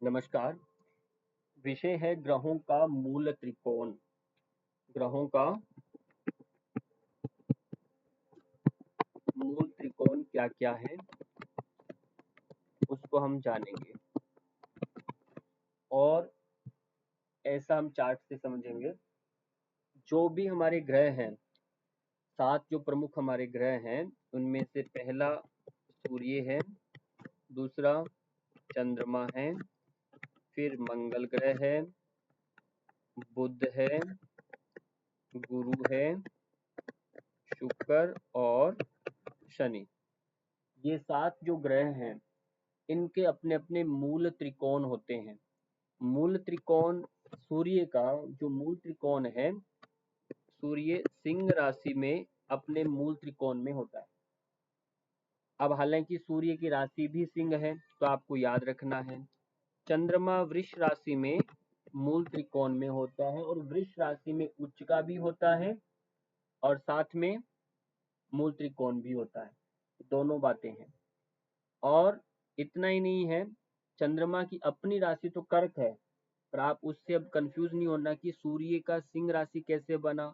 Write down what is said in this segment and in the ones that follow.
नमस्कार। विषय है ग्रहों का मूल त्रिकोण। ग्रहों का मूल त्रिकोण क्या क्या है उसको हम जानेंगे और ऐसा हम चार्ट से समझेंगे। जो भी हमारे ग्रह हैं, 7 जो प्रमुख हमारे ग्रह हैं, उनमें से पहला सूर्य है, दूसरा चंद्रमा है, फिर मंगल ग्रह है, बुध है, गुरु है, शुक्र और शनि। ये 7 जो ग्रह हैं, इनके अपने अपने मूल त्रिकोण होते हैं। मूल त्रिकोण सूर्य का जो मूल त्रिकोण है, सूर्य सिंह राशि में अपने मूल त्रिकोण में होता है। अब हालांकि सूर्य की राशि भी सिंह है, तो आपको याद रखना है। चंद्रमा वृष राशि में मूल त्रिकोण में होता है और वृष राशि में उच्च का भी होता है और साथ में मूल त्रिकोण भी होता है। दोनों बातें हैं। और इतना ही नहीं है, चंद्रमा की अपनी राशि तो कर्क है, पर आप उससे अब कंफ्यूज नहीं होना कि सूर्य का सिंह राशि कैसे बना,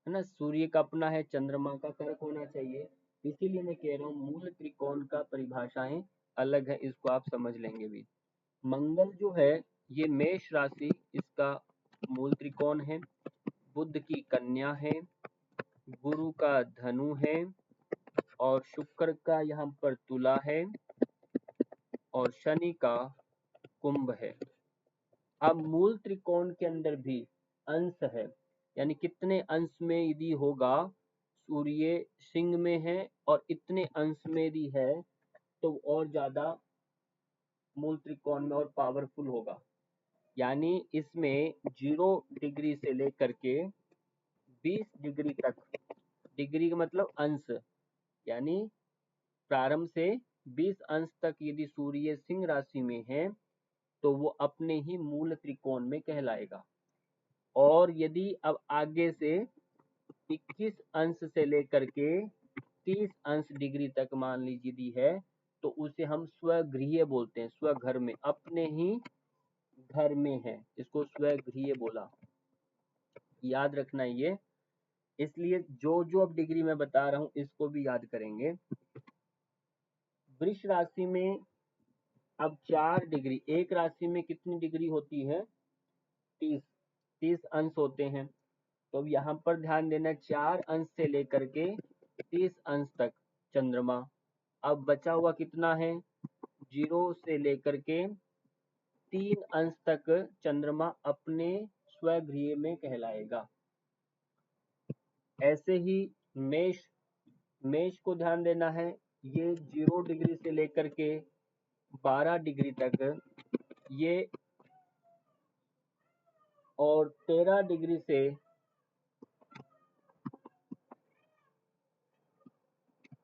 है ना। सूर्य का अपना है, चंद्रमा का कर्क होना चाहिए। इसीलिए मैं कह रहा हूँ मूल त्रिकोण का परिभाषाएं अलग है, इसको आप समझ लेंगे भी। मंगल जो है, ये मेष राशि इसका मूल त्रिकोण है। बुध की कन्या है, गुरु का धनु है और शुक्र का यहाँ पर तुला है और शनि का कुंभ है। अब मूल त्रिकोण के अंदर भी अंश है, यानी कितने अंश में यदि होगा, सूर्य सिंह में है और इतने अंश में यदि है, तो और ज्यादा मूल त्रिकोण में और पावरफुल होगा। यानी इसमें 0 डिग्री से लेकर के 20 डिग्री तक, डिग्री का मतलब अंश, यानी प्रारंभ से 20 अंश तक यदि सूर्य सिंह राशि में है, तो वो अपने ही मूल त्रिकोण में कहलाएगा। और यदि अब आगे से 21 अंश से लेकर के 30 अंश डिग्री तक मान लीजिए दी है, तो उसे हम स्वगृहीय बोलते हैं। स्वघर में, अपने ही घर में है, इसको स्वगृहीय बोला। याद रखना ये, इसलिए जो जो अब डिग्री मैं बता रहा हूं इसको भी याद करेंगे। वृष राशि में अब 4 डिग्री, एक राशि में कितनी डिग्री होती है? 30, 30 अंश होते हैं। तो अब यहाँ पर ध्यान देना, 4 अंश से लेकर के 30 अंश तक चंद्रमा। अब बचा हुआ कितना है? 0 से लेकर के 3 अंश तक चंद्रमा अपने स्वगृह में कहलाएगा। ऐसे ही मेष, मेष को ध्यान देना है, ये 0 डिग्री से लेकर के 12 डिग्री तक ये, और 13 डिग्री से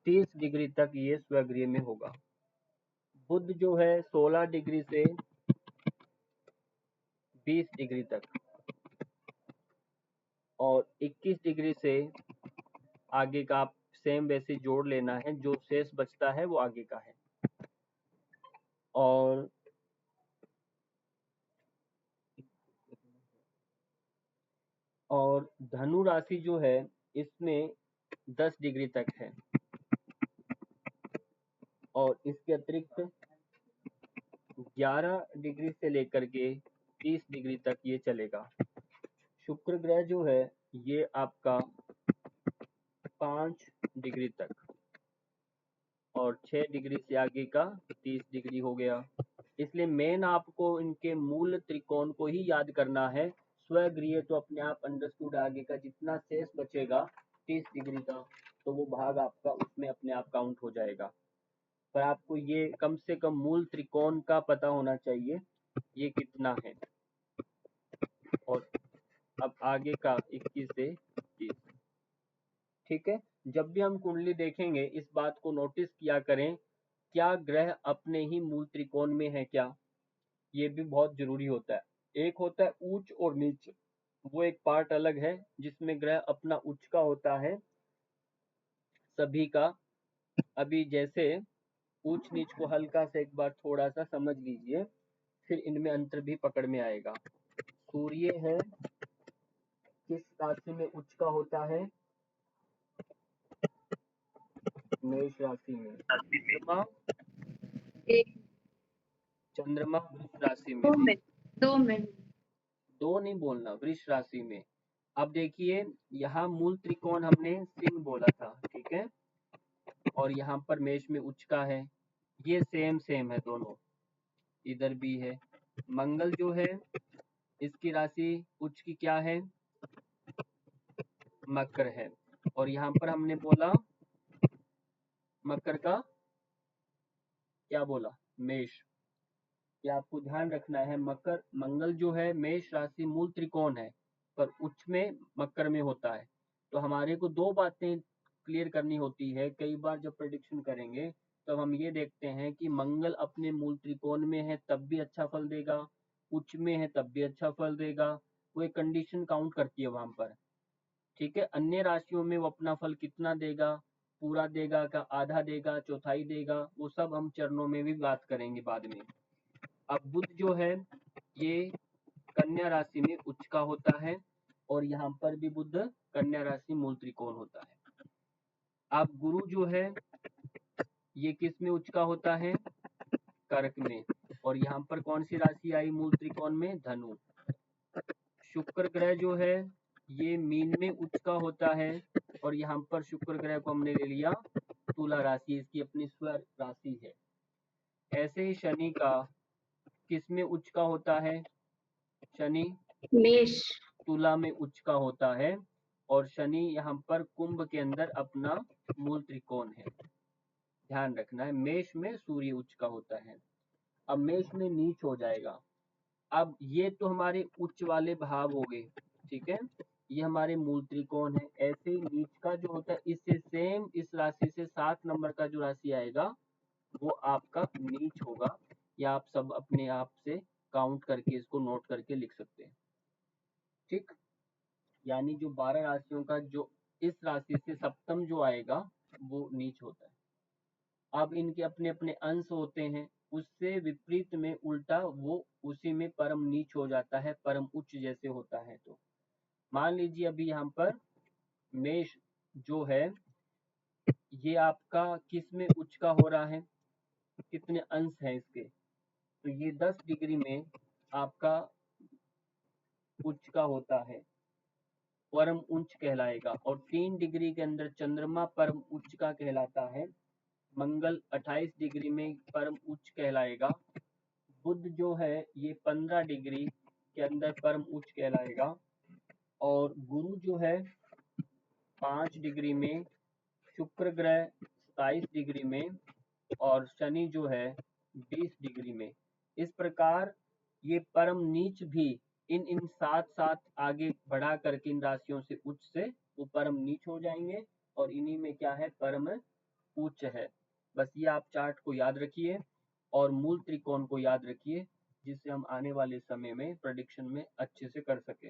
30 डिग्री तक ये स्वगृह में होगा। बुध जो है 16 डिग्री से 20 डिग्री तक और 21 डिग्री से आगे का आप सेम वैसे जोड़ लेना है, जो शेष बचता है वो आगे का है। और धनु राशि जो है, इसमें 10 डिग्री तक है और इसके अतिरिक्त 11 डिग्री से लेकर के 30 डिग्री तक ये चलेगा। शुक्र ग्रह जो है, ये आपका 5 डिग्री तक और 6 डिग्री से आगे का 30 डिग्री हो गया। इसलिए मेन आपको इनके मूल त्रिकोण को ही याद करना है। स्वगृह तो अपने आप अंडरस्टूड, आगे का जितना शेष बचेगा 30 डिग्री का, तो वो भाग आपका उसमें अपने आप काउंट हो जाएगा। पर आपको ये कम से कम मूल त्रिकोण का पता होना चाहिए, ये कितना है। और अब आगे का 21 से 30, ठीक है। जब भी हम कुंडली देखेंगे, इस बात को नोटिस किया करें, क्या ग्रह अपने ही मूल त्रिकोण में है क्या, ये भी बहुत जरूरी होता है। एक होता है उच्च और नीच, वो एक पार्ट अलग है, जिसमें ग्रह अपना उच्च का होता है सभी का। अभी जैसे उच्च नीच को हल्का से एक बार थोड़ा सा समझ लीजिए। फिर इनमें अंतर भी पकड़ में आएगा। सूर्य है किस राशि में उच्च का होता है? मेष राशि में। चंद्रमा एक चंद्रमा वृष राशि में। 2 में दो नहीं बोलना, वृष राशि में। अब देखिए यहाँ मूल त्रिकोण हमने सिंह बोला था, ठीक है, और यहाँ पर मेष में उच्च का है, ये सेम सेम है दोनों, इधर भी है। मंगल जो है इसकी राशि उच्च की क्या है? मकर है, और यहाँ पर हमने बोला मकर का क्या बोला? मेष। ये आपको ध्यान रखना है, मकर मंगल जो है मेष राशि मूल त्रिकोण है पर उच्च में मकर में होता है। तो हमारे को दो बातें क्लियर करनी होती है। कई बार जब प्रेडिक्शन करेंगे तब हम ये देखते हैं कि मंगल अपने मूल त्रिकोण में है तब भी अच्छा फल देगा, उच्च में है तब भी अच्छा फल देगा, वो एक कंडीशन काउंट करती है वहां पर, ठीक है। अन्य राशियों में वो अपना फल कितना देगा, पूरा देगा का आधा देगा, चौथाई देगा, वो सब हम चरणों में भी बात करेंगे बाद में। अब बुध जो है ये कन्या राशि में उच्च का होता है, और यहाँ पर भी बुध कन्या राशि मूल त्रिकोण होता है। अब गुरु जो है ये किस में उच्च का होता है? कर्क में, और यहाँ पर कौन सी राशि आई मूल त्रिकोण में? धनु। शुक्र ग्रह जो है ये मीन में उच्च का होता है, और यहाँ पर शुक्र ग्रह को हमने ले लिया तुला राशि, इसकी अपनी स्वर राशि है। ऐसे ही शनि का किस में उच्च का होता है? शनि मेष तुला में उच्च का होता है, और शनि यहाँ पर कुंभ के अंदर अपना मूल त्रिकोण है, ध्यान रखना है। मेष में सूर्य उच्च का होता है। अब मेष में नीच हो जाएगा। अब ये तो हमारे उच्च वाले भाव हो गए, ठीक है, ये हमारे मूल त्रिकोण है। ऐसे ही नीच का जो होता है इससे सेम इस राशि से 7 नंबर का जो राशि आएगा वो आपका नीच होगा, या आप सब अपने आप से काउंट करके इसको नोट करके लिख सकते हैं, ठीक। यानी जो 12 राशियों का जो इस राशि से सप्तम जो आएगा वो नीच होता है। अब इनके अपने अपने अंश होते हैं, उससे विपरीत में उल्टा वो उसी में परम नीच हो जाता है, परम उच्च जैसे होता है। तो मान लीजिए अभी यहाँ पर मेष जो है ये आपका किस में उच्च का हो रहा है, कितने अंश हैं इसके? तो ये 10 डिग्री में आपका उच्च का होता है, परम उच्च कहलाएगा। और 3 डिग्री के अंदर चंद्रमा परम उच्च का कहलाता है। मंगल 28 डिग्री में परम उच्च कहलाएगा। बुध जो है ये 15 डिग्री के अंदर परम उच्च कहलाएगा। और गुरु जो है 5 डिग्री में, शुक्र ग्रह 27 डिग्री में, और शनि जो है 20 डिग्री में। इस प्रकार ये परम नीच भी इन इन साथ साथ आगे बढ़ा करके इन राशियों से उच्च से वो परम नीच हो जाएंगे, और इन्हीं में क्या है? परम उच्च है। बस ये आप चार्ट को याद रखिए और मूल त्रिकोण को याद रखिए, जिससे हम आने वाले समय में प्रेडिक्शन में अच्छे से कर सके।